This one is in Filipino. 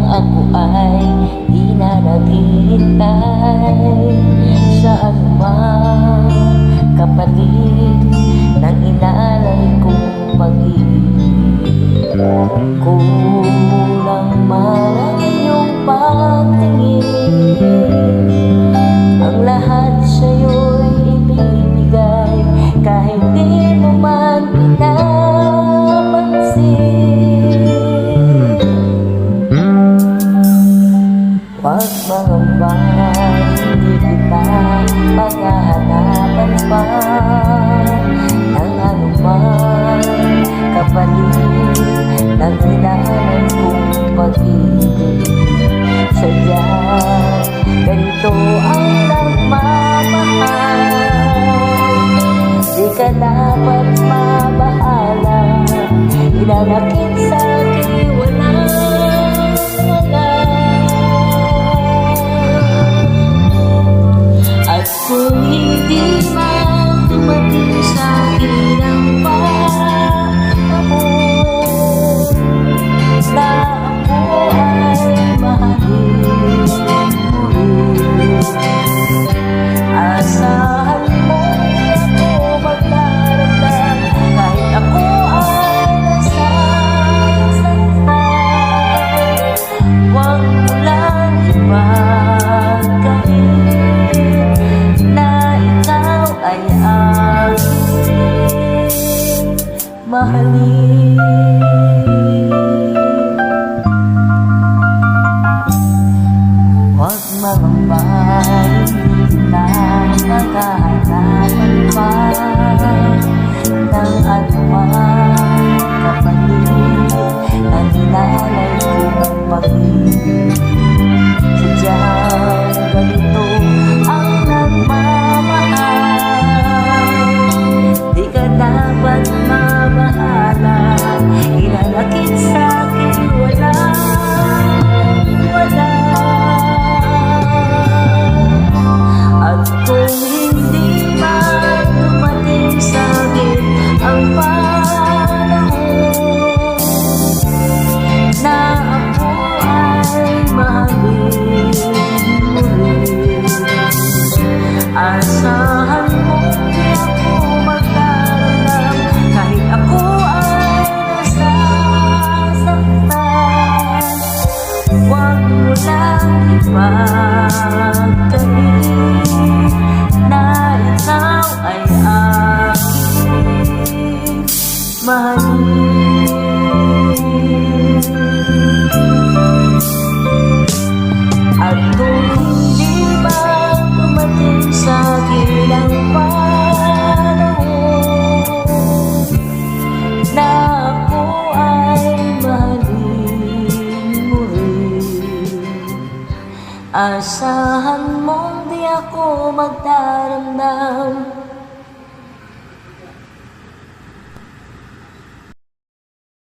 ako ay di na naghihintay sa anumang kapalit ng inalay kong pag-ibig. Kulang man ang iyong pagtingin, ang lahat sa'yo'y ibibigay kahit di mo man pinapansin. Huwag mangamba, hindi kita maghahanapan pa ng anumang kapalit ng inalay kong pag-ibig. Sadyang ganito ang nagmamahal, di ka dapat mabahala, inanakit sa'kin walang wala. At kung hindi man dumating sa'kin ang panahon na ako ay mahalin muli, asahan mo di ako magdaramdam kahit ako ay nasasaktan. Huwag mo lang ipagkain na ikaw ay aking mahalin. Huwag mangamba, hindi kita maghahanapan pa ng anumang kapalit ng inalay kong pag-ibig. Sadyang ganito ang nagmamahal, di ka dapat mabahala, inanakit sa'kin walang wala. At kung hindi man dumating sa'kin ang panahon na ako ay mahalin muli, asahan mo di ako magdaramdam kahit ako ay nasasaktan. Huwag mo lang ipagkain na ikaw ay aking mahalin. At kung hindi ba dumating sa'kin ang panahon na ako ay mahalin muli, asahan mong di ako magdaramdam